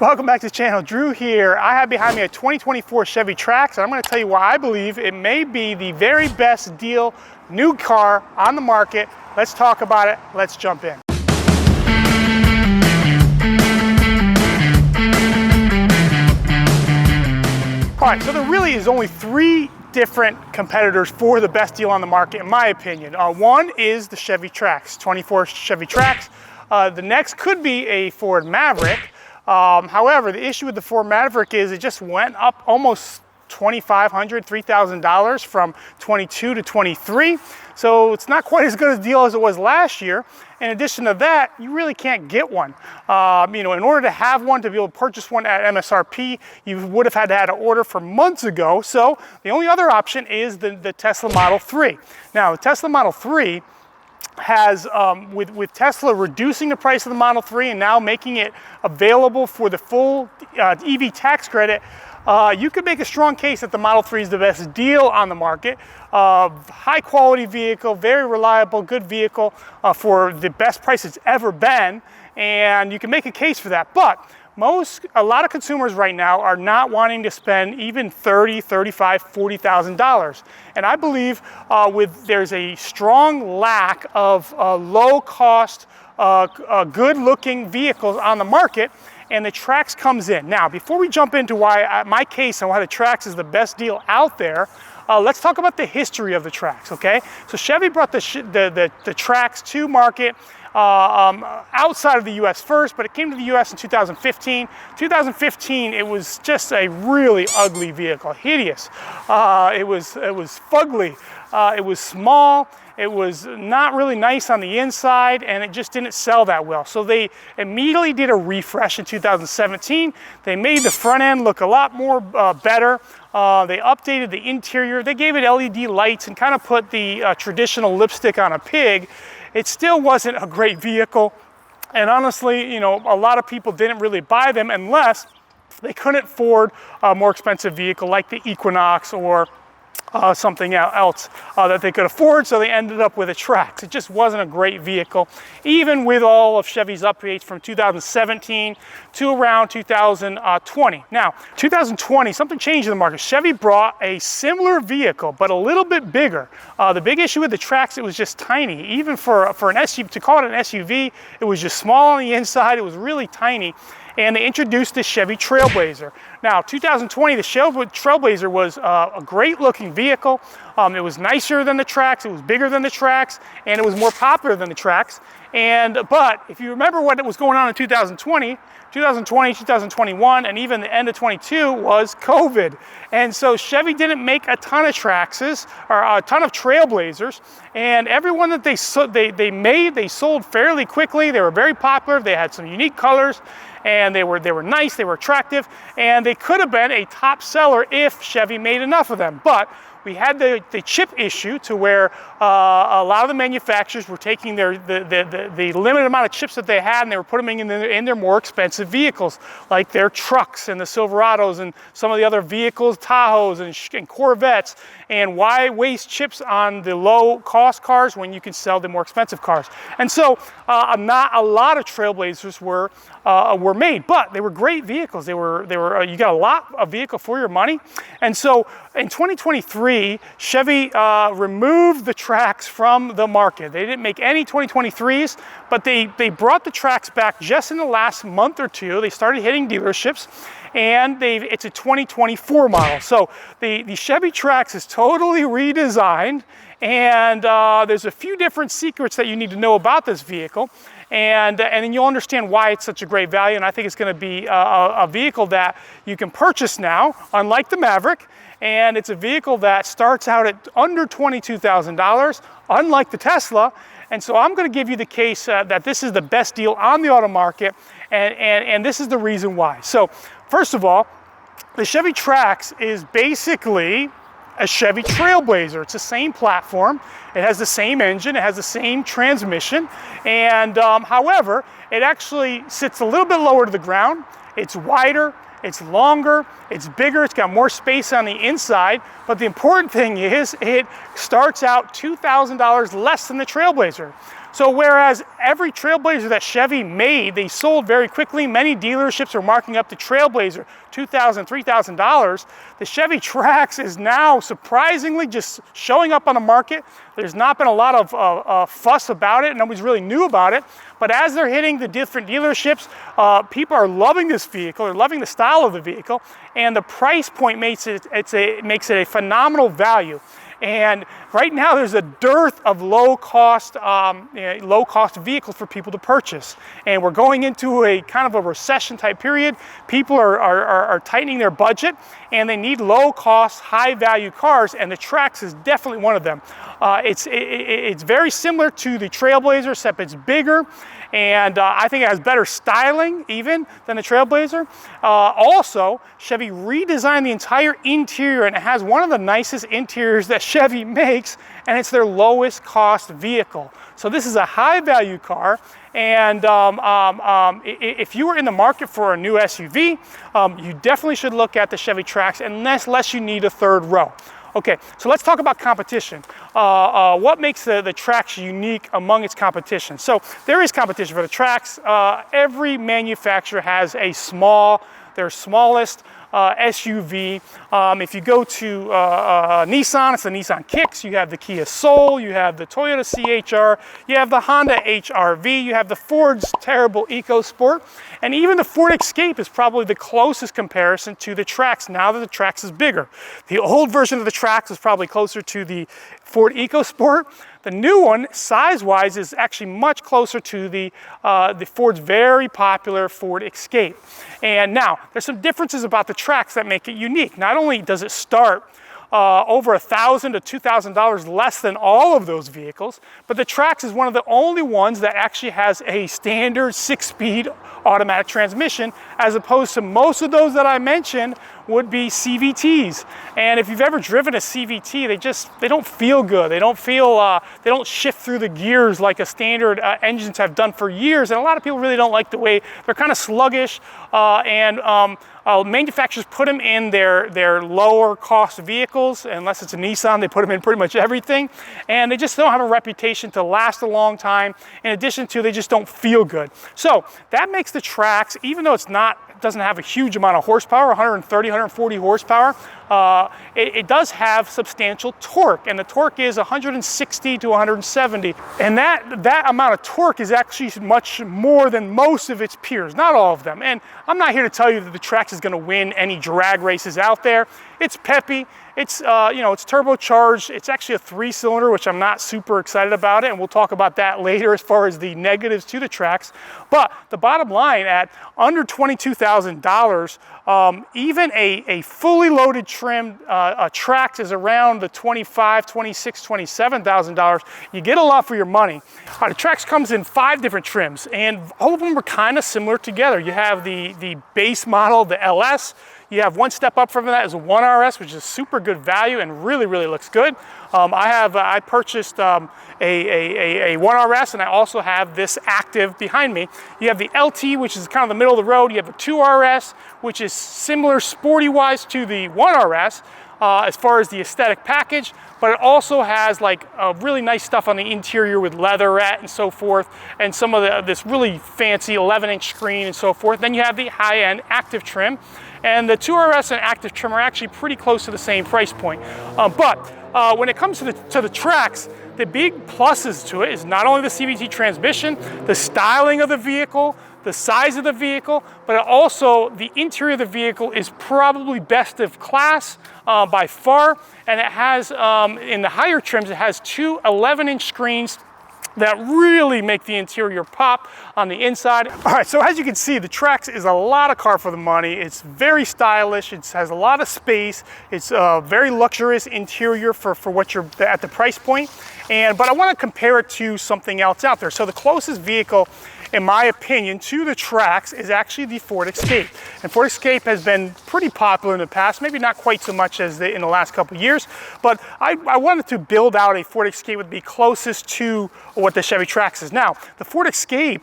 Welcome back to the channel. Drew here. I have behind me a 2024 Chevy Trax, and I'm going to tell you why I believe it may be the very best deal new car on the market. Let's talk about it. Let's jump in. All right, so there really is only three different competitors for the best deal on the market, in my opinion. One is the Chevy Trax, 24 Chevy Trax. The next could be a Ford Maverick. However, the issue with the Ford Maverick is it just went up almost $2,500, $3,000 from 22 to 23. So it's not quite as good a deal as it was last year. In addition to that, you really can't get one. In order to have one, to be able to purchase one at MSRP, you would have had to have an order for months ago. So the only other option is the Tesla Model 3. Now, the Tesla Model 3 has, with Tesla reducing the price of the Model 3 and now making it available for the full EV tax credit, you could make a strong case that the Model 3 is the best deal on the market. High quality vehicle, very reliable, good vehicle for the best price it's ever been, and you can make a case for that. But a lot of consumers right now are not wanting to spend even $30,000, $35,000, $40,000. And I believe there's a strong lack of low cost, good looking vehicles on the market, and the Trax comes in. Now, before we jump into why my case on why the Trax is the best deal out there, let's talk about the history of the Trax, okay? So Chevy brought the Trax to market outside of the US first, but it came to the US in 2015. 2015, it was just a really ugly vehicle, hideous. It was fugly, it was small, it was not really nice on the inside, and it just didn't sell that well. So they immediately did a refresh in 2017. They made the front end look a lot more better. They updated the interior. They gave it LED lights and kind of put the traditional lipstick on a pig. It still wasn't a great vehicle, and honestly, a lot of people didn't really buy them unless they couldn't afford a more expensive vehicle like the Equinox or something else that they could afford, so they ended up with a Trax. It just wasn't a great vehicle, even with all of Chevy's updates from 2017 to around 2020. Now, 2020, something changed in the market. Chevy brought a similar vehicle, but a little bit bigger. The big issue with the Trax, it was just tiny. Even for an SUV, to call it an SUV, it was just small on the inside. It was really tiny. And they introduced the Chevy Trailblazer. Now, 2020, the Trailblazer was a great looking vehicle. It was nicer than the Trax, it was bigger than the Trax, and it was more popular than the Trax. But if you remember what was going on in 2020, 2021, and even the end of 22 was COVID. And so Chevy didn't make a ton of Traxes or a ton of Trailblazers, and everyone that they sold fairly quickly. They were very popular. They had some unique colors, and they were nice, they were attractive, and they could have been a top seller if Chevy made enough of them. But we had the chip issue to where a lot of the manufacturers were taking the limited amount of chips that they had, and they were putting them in their more expensive vehicles, like their trucks and the Silverados and some of the other vehicles, Tahoes and Corvettes. And why waste chips on the low cost cars when you can sell the more expensive cars? And so not a lot of Trailblazers were made, but they were great vehicles. You got a lot of vehicle for your money. And so in 2023, Chevy removed the Trax from the market. They didn't make any 2023s, but they brought the Trax back just in the last month or two. They started hitting dealerships, and it's a 2024 model. So the Chevy Trax is totally redesigned, and there's a few different secrets that you need to know about this vehicle. And then you'll understand why it's such a great value, and I think it's going to be a vehicle that you can purchase now, unlike the Maverick, and it's a vehicle that starts out at under $22,000, unlike the Tesla. And so I'm going to give you the case that this is the best deal on the auto market, and this is the reason why. So first of all, the Chevy Trax is basically a Chevy Trailblazer. It's the same platform, it has the same engine, it has the same transmission, and however, it actually sits a little bit lower to the ground. It's wider, it's longer, it's bigger, it's got more space on the inside, but the important thing is it starts out $2,000 less than the Trailblazer. So whereas every Trailblazer that Chevy made, they sold very quickly. Many dealerships are marking up the Trailblazer $2,000, $3,000. The Chevy Trax is now surprisingly just showing up on the market. There's not been a lot of fuss about it. Nobody's really knew about it. But as they're hitting the different dealerships, people are loving this vehicle. They're loving the style of the vehicle, and the price point makes it a phenomenal value. And right now there's a dearth of low-cost vehicles for people to purchase. And we're going into a kind of a recession type period. People are tightening their budget, and they need low-cost, high-value cars, and the Trax is definitely one of them. It's very similar to the Trailblazer, except it's bigger, and I think it has better styling even than the Trailblazer. Also, Chevy redesigned the entire interior, and it has one of the nicest interiors that Chevy makes, and it's their lowest cost vehicle. So this is a high value car, and if you were in the market for a new SUV, you definitely should look at the Chevy Trax unless you need a third row. Okay, so let's talk about competition. What makes the Trax unique among its competition? So there is competition for the Trax. Every manufacturer has their smallest SUV. If you go to Nissan, it's the Nissan Kicks, you have the Kia Soul, you have the Toyota CHR, you have the Honda HR-V, you have the Ford's terrible EcoSport, and even the Ford Escape is probably the closest comparison to the Trax now that the Trax is bigger. The old version of the Trax is probably closer to the Ford EcoSport. The new one, size-wise, is actually much closer to the Ford's very popular Ford Escape. And now, there's some differences about the Trax that make it unique. Not only does it start over $1,000 to $2,000 less than all of those vehicles, but the Trax is one of the only ones that actually has a standard 6-speed automatic transmission, as opposed to most of those that I mentioned would be CVTs. And if you've ever driven a CVT, they don't feel good. They don't shift through the gears like a standard engines have done for years. And a lot of people really don't like the way they're kind of sluggish. Manufacturers put them in their lower cost vehicles. Unless it's a Nissan, they put them in pretty much everything. And they just don't have a reputation to last a long time. In addition to, they just don't feel good. So that makes the Trax, even though it doesn't have a huge amount of horsepower, 130, 140 horsepower, it does have substantial torque, and the torque is 160 to 170. And that amount of torque is actually much more than most of its peers, not all of them. And I'm not here to tell you that the Trax is going to win any drag races out there. It's peppy. It's it's turbocharged. It's actually a 3-cylinder, which I'm not super excited about it, and we'll talk about that later as far as the negatives to the Trax. But the bottom line, at under $22,000, even a fully loaded trimmed Trax is around the $25,000, $26,000, $27,000. You get a lot for your money. The Trax comes in 5 different trims, and all of them are kind of similar together. You have the base model, the LS. You have one step up from that is a 1RS, which is super good value and really, really looks good. I purchased a 1RS, and I also have this Active behind me. You have the LT, which is kind of the middle of the road. You have the 2RS, which is similar sporty-wise to the 1RS as far as the aesthetic package, but it also has like really nice stuff on the interior with leatherette and so forth, and some of this really fancy 11-inch screen and so forth. Then you have the high-end Active trim. And the 2RS and Active trim are actually pretty close to the same price point. But when it comes to the Trax, the big pluses to it is not only the CVT transmission, the styling of the vehicle, the size of the vehicle, but also the interior of the vehicle is probably best of class by far. And it has, in the higher trims, it has 2 11-inch screens that really make the interior pop on the inside. All right, so as you can see, the Trax is a lot of car for the money. It's very stylish. It has a lot of space. It's a very luxurious interior for what you're at the price point. But I want to compare it to something else out there. So the closest vehicle, in my opinion, to the Trax is actually the Ford Escape. And Ford Escape has been pretty popular in the past, maybe not quite so much as in the last couple of years, but I wanted to build out a Ford Escape that would be closest to what the Chevy Trax is now. The Ford Escape,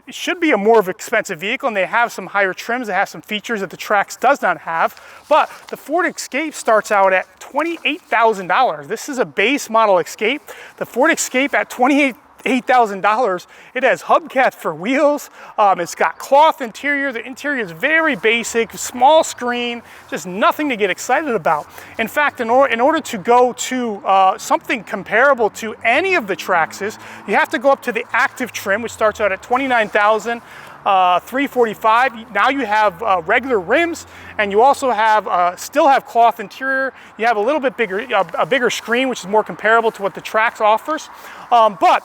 should be a more expensive vehicle, and they have some higher trims that have some features that the Trax does not have, but the Ford Escape starts out at $28,000. This is a base model Escape. The Ford Escape at $28,000 $8,000. It has hubcaps for wheels. It's got cloth interior. The interior is very basic, small screen, just nothing to get excited about. In fact, in order to go to something comparable to any of the Traxes, you have to go up to the active trim, which starts out at $29,345. Now you have regular rims, and you also have still have cloth interior. You have a little bit bigger, a bigger screen, which is more comparable to what the Trax offers. But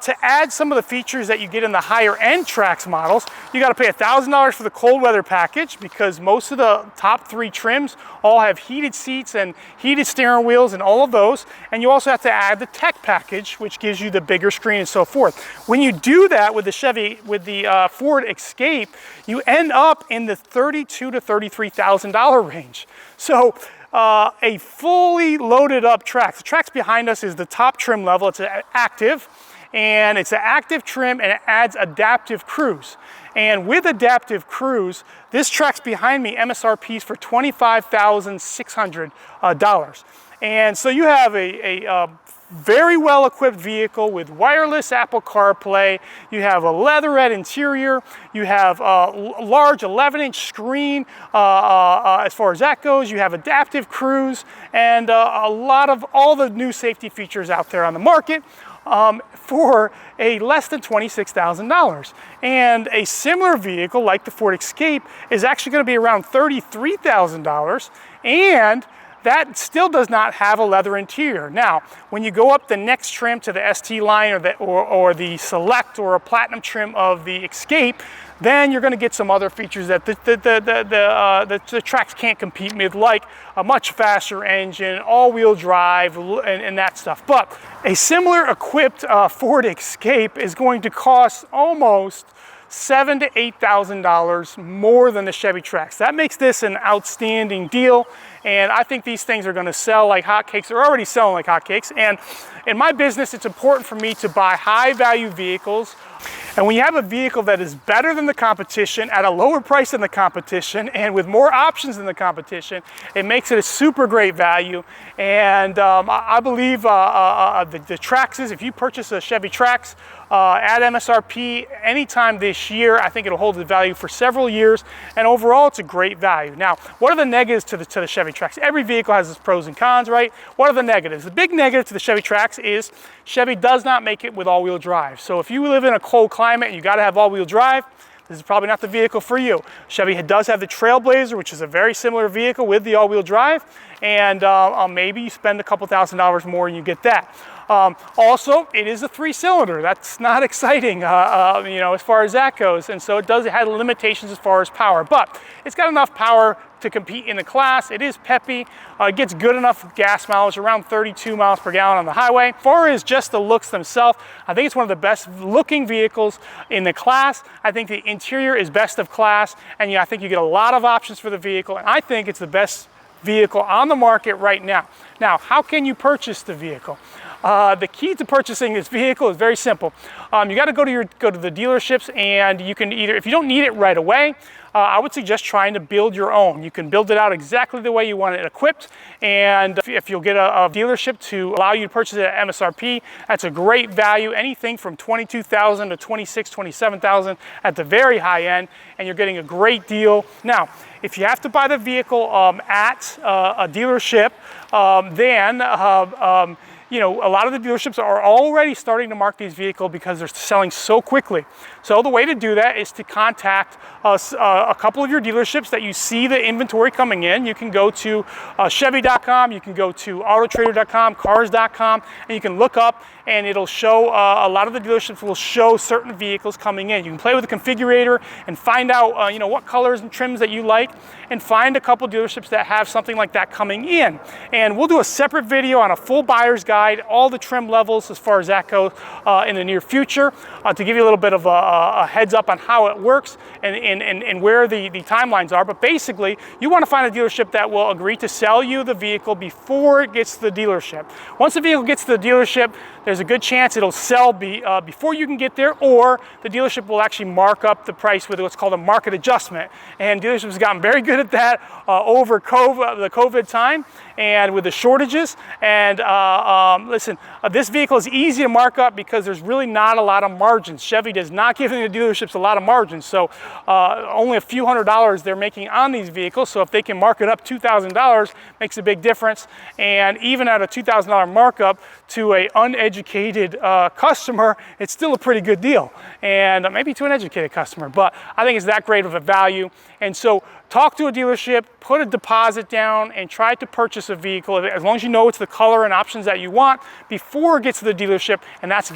to add some of the features that you get in the higher end Trax models, you got to pay $1,000 for the cold weather package, because most of the top 3 trims all have heated seats and heated steering wheels and all of those. And you also have to add the tech package, which gives you the bigger screen and so forth. When you do that with the Chevy, with the Ford Escape, you end up in the $32,000 to $33,000 range. So a fully loaded up Trax. The Trax behind us is the top trim level. It's active, and it's an active trim, and it adds adaptive cruise. And with adaptive cruise, this Trax behind me MSRPs for $25,600. And so you have a very well equipped vehicle with wireless Apple CarPlay. You have a leatherette interior. You have a large 11-inch screen as far as that goes. You have adaptive cruise, and a lot of all the new safety features out there on the market for a less than $26,000. And a similar vehicle like the Ford Escape is actually going to be around $33,000, and that still does not have a leather interior. Now, when you go up the next trim to the ST line or the Select or a Platinum trim of the Escape, then you're going to get some other features that the Trax can't compete with, like a much faster engine, all-wheel drive, and that stuff. But a similar equipped Ford Escape is going to cost almost $7,000 to $8,000 more than the Chevy Trax. That makes this an outstanding deal, and I think these things are going to sell like hotcakes. They're already selling like hotcakes, and in my business, it's important for me to buy high-value vehicles. And when you have a vehicle that is better than the competition, at a lower price than the competition, and with more options than the competition, it makes it a super great value. And I believe the Traxes, if you purchase a Chevy Trax at MSRP anytime this year, I think it'll hold the value for several years. And overall, it's a great value. Now, what are the negatives to the Chevy Trax? Every vehicle has its pros and cons, right? What are the negatives? The big negative to the Chevy Trax is Chevy does not make it with all-wheel drive. So if you live in a cold climate and you got to have all-wheel drive, this is probably not the vehicle for you. Chevy does have the Trailblazer, which is a very similar vehicle with the all-wheel drive, and maybe you spend a couple $1,000s more and you get that. Also, it is a 3-cylinder. That's not exciting, you know, as far as that goes, and so it have limitations as far as power, but it's got enough power to compete in the class. It is peppy. It gets good enough gas mileage, around 32 miles per gallon on the highway. As far as just the looks themselves, I think it's one of the best looking vehicles in the class. I think the interior is best of class, and I think you get a lot of options for the vehicle, and I think it's the best vehicle on the market right now. Now, how can you purchase the vehicle? The key to purchasing this vehicle is very simple. You got to go to the dealerships, and you can either, if you don't need it right away, I would suggest trying to build your own. You can build it out exactly the way you want it equipped, and if you'll get a dealership to allow you to purchase it at MSRP, that's a great value. Anything from $22,000 to $26,000, $27,000 at the very high end, and you're getting a great deal. Now, if you have to buy the vehicle at a dealership, then you know, a lot of the dealerships are already starting to mark these vehicles because they're selling so quickly. So the way to do that is to contact a couple of your dealerships that you see the inventory coming in. You can go to Chevy.com, you can go to Autotrader.com, Cars.com, and you can look up, and it'll show, a lot of the dealerships will show certain vehicles coming in. You can play with the configurator and find out you know, what colors and trims that you like, and find a couple dealerships that have something like that coming in. And we'll do a separate video on a full buyer's guide, all the trim levels as far as that goes in the near future, to give you a little bit of a heads up on how it works and where the timelines are. But basically, you want to find a dealership that will agree to sell you the vehicle before it gets to the dealership. Once the vehicle gets to the dealership, there's a good chance it'll sell before you can get there, or the dealership will actually mark up the price with what's called a market adjustment. And dealerships have gotten very good at that over the COVID time, and with the shortages. And listen, this vehicle is easy to mark up because there's really not a lot of margins. Chevy does not give the dealerships a lot of margins, so only a few $100s they're making on these vehicles. So if they can mark it up $2,000, makes a big difference. And even at a $2,000 markup to an uneducated customer, it's still a pretty good deal. And maybe to an educated customer, but I think it's that great of a value. And so talk to a dealership, put a deposit down, and try to purchase a vehicle, as long as you know it's the color and options that you want, before it gets to the dealership, and that's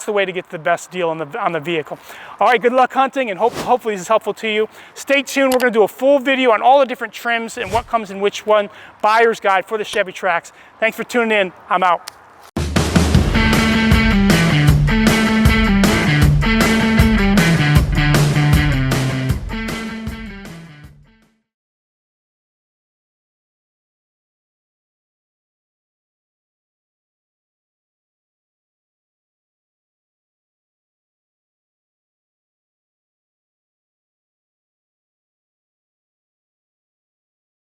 the way to get the best deal on the vehicle. All right, good luck hunting, and hopefully this is helpful to you. Stay tuned, we're gonna do a full video on all the different trims and what comes in which one, buyer's guide for the Chevy Trax. Thanks for tuning in, I'm out.